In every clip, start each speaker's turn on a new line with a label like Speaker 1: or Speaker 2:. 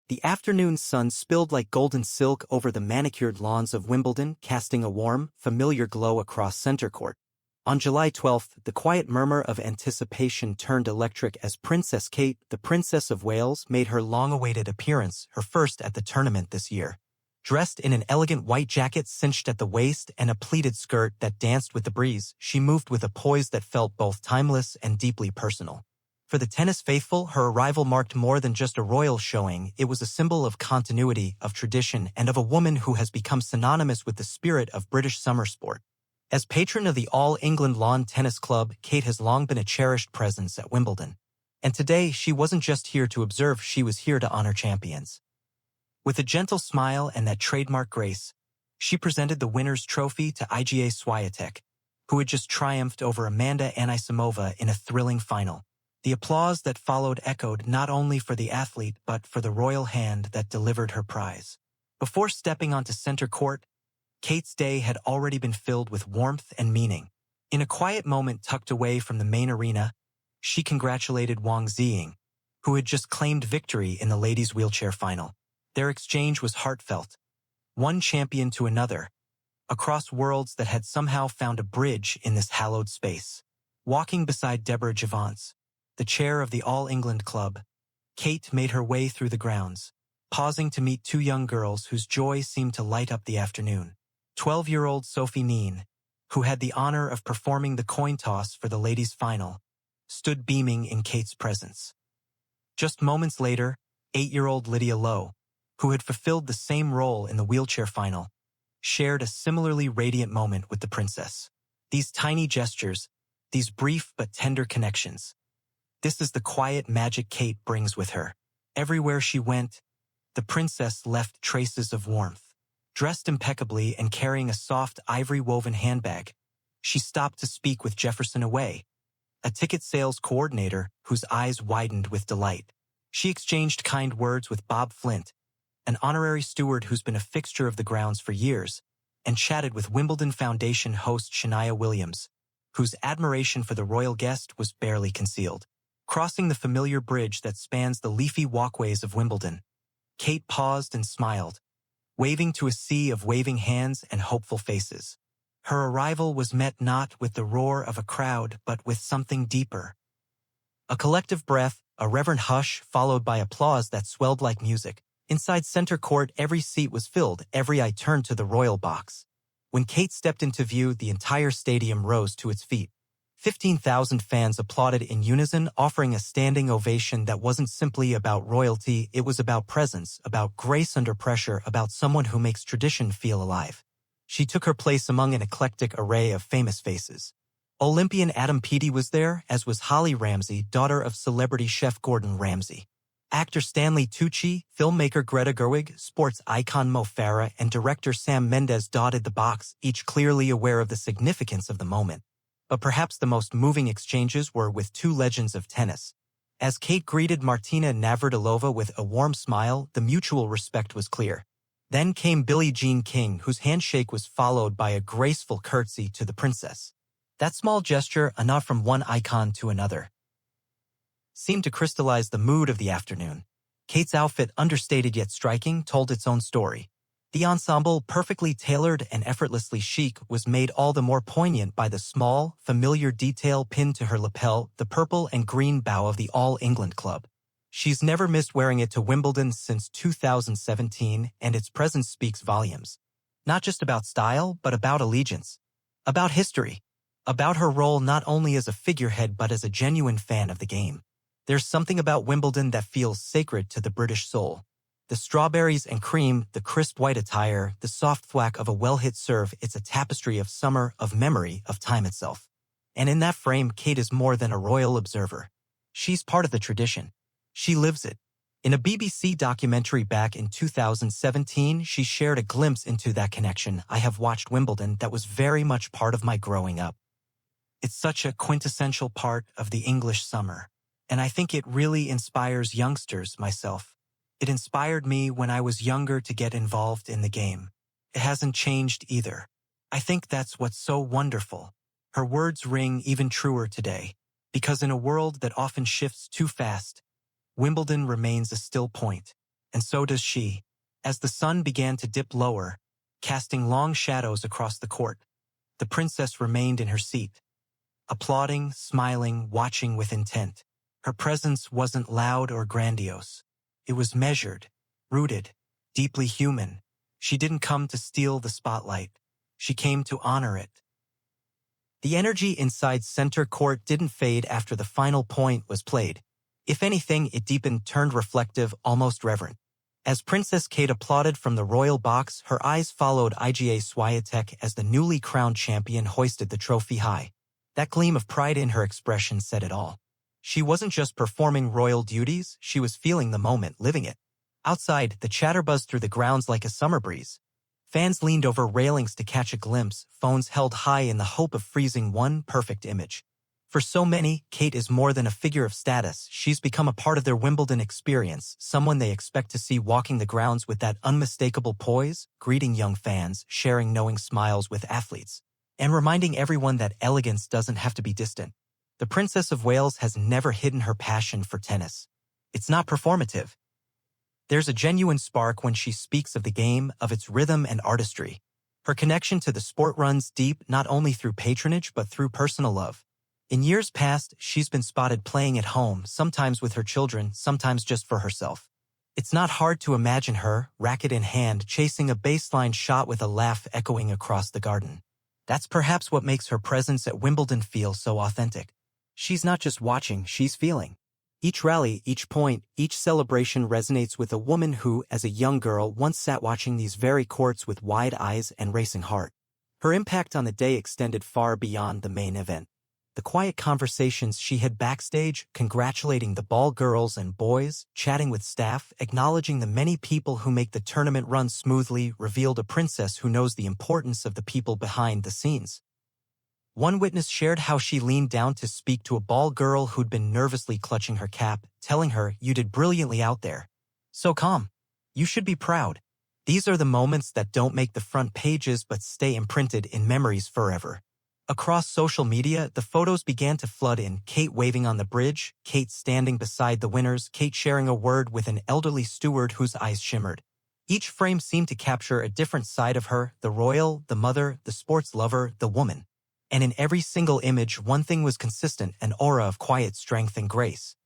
Speaker 1: The afternoon sun spilled like golden silk over the manicured lawns of Wimbledon, casting a warm, familiar glow across center court. On July 12th, the quiet murmur of anticipation turned electric as Princess Kate, the Princess of Wales, made her long-awaited appearance, her first at the tournament this year. Dressed in an elegant white jacket cinched at the waist and a pleated skirt that danced with the breeze, she moved with a poise that felt both timeless and deeply personal. For the tennis faithful, her arrival marked more than just a royal showing. It was a symbol of continuity, of tradition, and of a woman who has become synonymous with the spirit of British summer sport. As patron of the All England Lawn Tennis Club, Kate has long been a cherished presence at Wimbledon. And today, she wasn't just here to observe, she was here to honor champions. With a gentle smile and that trademark grace, she presented the winner's trophy to Iga Swiatek, who had just triumphed over Amanda Anisimova in a thrilling final. The applause that followed echoed not only for the athlete but for the royal hand that delivered her prize. Before stepping onto center court, Kate's day had already been filled with warmth and meaning. In a quiet moment tucked away from the main arena, she congratulated Wang Ziying, who had just claimed victory in the ladies' wheelchair final. Their exchange was heartfelt, one champion to another, across worlds that had somehow found a bridge in this hallowed space. Walking beside Deborah Javance, the chair of the All England Club, Kate made her way through the grounds, pausing to meet two young girls whose joy seemed to light up the afternoon. 12-year-old Sophie Neen, who had the honor of performing the coin toss for the ladies' final, stood beaming in Kate's presence. Just moments later, 8-year-old Lydia Lowe, who had fulfilled the same role in the wheelchair final, shared a similarly radiant moment with the princess. These tiny gestures, these brief but tender connections, this is the quiet magic Kate brings with her. Everywhere she went, the princess left traces of warmth. Dressed impeccably and carrying a soft ivory-woven handbag, she stopped to speak with Jefferson Away, a ticket sales coordinator whose eyes widened with delight. She exchanged kind words with Bob Flint, an honorary steward who's been a fixture of the grounds for years, and chatted with Wimbledon Foundation host Shania Williams, whose admiration for the royal guest was barely concealed. Crossing the familiar bridge that spans the leafy walkways of Wimbledon, Kate paused and smiled, waving to a sea of waving hands and hopeful faces. Her arrival was met not with the roar of a crowd but with something deeper. A collective breath, a reverent hush, followed by applause that swelled like music. Inside center court, every seat was filled, every eye turned to the royal box. When Kate stepped into view, the entire stadium rose to its feet. 15,000 fans applauded in unison, offering a standing ovation that wasn't simply about royalty, it was about presence, about grace under pressure, about someone who makes tradition feel alive. She took her place among an eclectic array of famous faces. Olympian Adam Peaty was there, as was Holly Ramsey, daughter of celebrity chef Gordon Ramsay. Actor Stanley Tucci, filmmaker Greta Gerwig, sports icon Mo Farah, and director Sam Mendes dotted the box, each clearly aware of the significance of the moment. But perhaps the most moving exchanges were with two legends of tennis. As Kate greeted Martina Navratilova with a warm smile, the mutual respect was clear. Then came Billie Jean King, whose handshake was followed by a graceful curtsy to the princess. That small gesture, a nod from one icon to another, seemed to crystallize the mood of the afternoon. Kate's outfit, understated yet striking, told its own story. The ensemble, perfectly tailored and effortlessly chic, was made all the more poignant by the small, familiar detail pinned to her lapel, the purple and green bow of the All England Club. She's never missed wearing it to Wimbledon since 2017, and its presence speaks volumes. Not just about style, but about allegiance. About history. About her role not only as a figurehead but as a genuine fan of the game. There's something about Wimbledon that feels sacred to the British soul. The strawberries and cream, the crisp white attire, the soft thwack of a well-hit serve, it's a tapestry of summer, of memory, of time itself. And in that frame, Kate is more than a royal observer. She's part of the tradition. She lives it. In a BBC documentary back in 2017, she shared a glimpse into that connection. I have watched Wimbledon that was very much part of my growing up. It's such a quintessential part of the English summer. And I think it really inspires youngsters, myself. It inspired me when I was younger to get involved in the game. It hasn't changed either. I think that's what's so wonderful. Her words ring even truer today, because in a world that often shifts too fast, Wimbledon remains a still point. And so does she. As the sun began to dip lower, casting long shadows across the court, the princess remained in her seat, applauding, smiling, watching with intent. Her presence wasn't loud or grandiose. It was measured, rooted, deeply human. She didn't come to steal the spotlight. She came to honor it. The energy inside center court didn't fade after the final point was played. If anything, it deepened, turned reflective, almost reverent. As Princess Kate applauded from the royal box, her eyes followed Iga Swiatek as the newly crowned champion hoisted the trophy high. That gleam of pride in her expression said it all. She wasn't just performing royal duties, she was feeling the moment, living it. Outside, the chatter buzzed through the grounds like a summer breeze. Fans leaned over railings to catch a glimpse, phones held high in the hope of freezing one perfect image. For so many, Kate is more than a figure of status. She's become a part of their Wimbledon experience, someone they expect to see walking the grounds with that unmistakable poise, greeting young fans, sharing knowing smiles with athletes, and reminding everyone that elegance doesn't have to be distant. The Princess of Wales has never hidden her passion for tennis. It's not performative. There's a genuine spark when she speaks of the game, of its rhythm and artistry. Her connection to the sport runs deep, not only through patronage but through personal love. In years past, she's been spotted playing at home, sometimes with her children, sometimes just for herself. It's not hard to imagine her, racket in hand, chasing a baseline shot with a laugh echoing across the garden. That's perhaps what makes her presence at Wimbledon feel so authentic. She's not just watching, she's feeling. Each rally, each point, each celebration resonates with a woman who, as a young girl, once sat watching these very courts with wide eyes and racing heart. Her impact on the day extended far beyond the main event. The quiet conversations she had backstage, congratulating the ball girls and boys, chatting with staff, acknowledging the many people who make the tournament run smoothly, revealed a princess who knows the importance of the people behind the scenes. One witness shared how she leaned down to speak to a ball girl who'd been nervously clutching her cap, telling her, "You did brilliantly out there. So calm. You should be proud." These are the moments that don't make the front pages but stay imprinted in memories forever. Across social media, the photos began to flood in. Kate waving on the bridge, Kate standing beside the winners, Kate sharing a word with an elderly steward whose eyes shimmered. Each frame seemed to capture a different side of her, the royal, the mother, the sports lover, the woman. And in every single image, one thing was consistent, an aura of quiet strength and grace.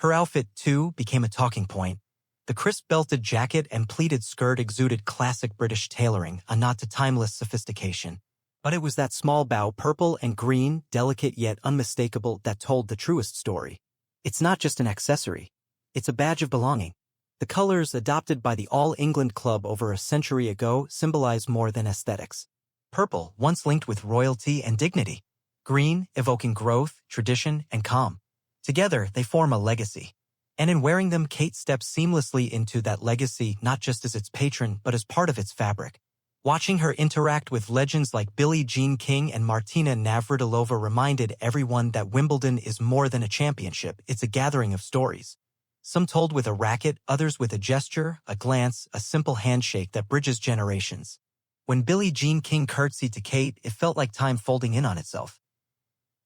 Speaker 1: Her outfit, too, became a talking point. The crisp belted jacket and pleated skirt exuded classic British tailoring, a nod to timeless sophistication. But it was that small bow, purple and green, delicate yet unmistakable, that told the truest story. It's not just an accessory. It's a badge of belonging. The colors, adopted by the All England Club over a century ago, symbolize more than aesthetics. Purple, once linked with royalty and dignity. Green, evoking growth, tradition, and calm. Together, they form a legacy. And in wearing them, Kate steps seamlessly into that legacy, not just as its patron, but as part of its fabric. Watching her interact with legends like Billie Jean King and Martina Navratilova reminded everyone that Wimbledon is more than a championship, it's a gathering of stories. Some told with a racket, others with a gesture, a glance, a simple handshake that bridges generations. When Billie Jean King curtsied to Kate, it felt like time folding in on itself.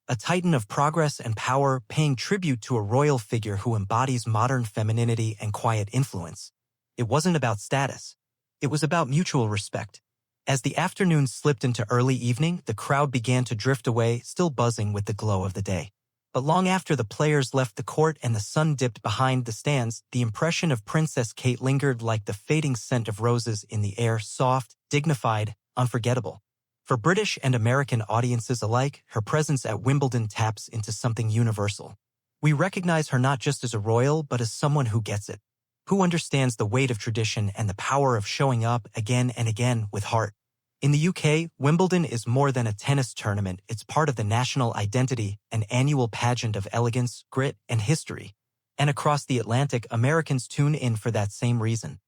Speaker 1: A titan of progress and power, paying tribute to a royal figure who embodies modern femininity and quiet influence. It wasn't about status. It was about mutual respect. As the afternoon slipped into early evening, the crowd began to drift away, still buzzing with the glow of the day. But long after the players left the court and the sun dipped behind the stands, the impression of Princess Kate lingered like the fading scent of roses in the air, soft, dignified, unforgettable. For British and American audiences alike, her presence at Wimbledon taps into something universal. We recognize her not just as a royal, but as someone who gets it, who understands the weight of tradition and the power of showing up again and again with heart. In the UK, Wimbledon is more than a tennis tournament, it's part of the national identity, an annual pageant of elegance, grit, and history. And across the Atlantic, Americans tune in for that same reason.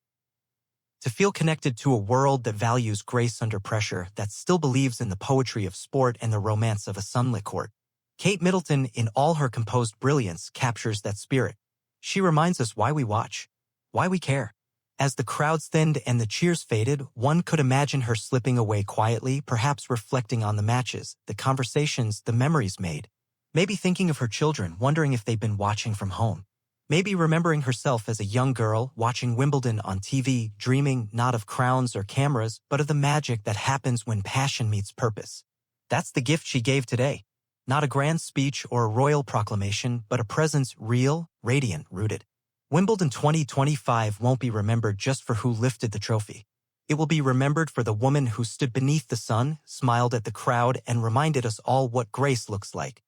Speaker 1: To feel connected to a world that values grace under pressure, that still believes in the poetry of sport and the romance of a sunlit court. Kate Middleton, in all her composed brilliance, captures that spirit. She reminds us why we watch, why we care. As the crowds thinned and the cheers faded, one could imagine her slipping away quietly, perhaps reflecting on the matches, the conversations, the memories made. Maybe thinking of her children, wondering if they'd been watching from home. Maybe remembering herself as a young girl, watching Wimbledon on TV, dreaming not of crowns or cameras, but of the magic that happens when passion meets purpose. That's the gift she gave today. Not a grand speech or a royal proclamation, but a presence real, radiant, rooted. Wimbledon 2025 won't be remembered just for who lifted the trophy. It will be remembered for the woman who stood beneath the sun, smiled at the crowd, and reminded us all what grace looks like.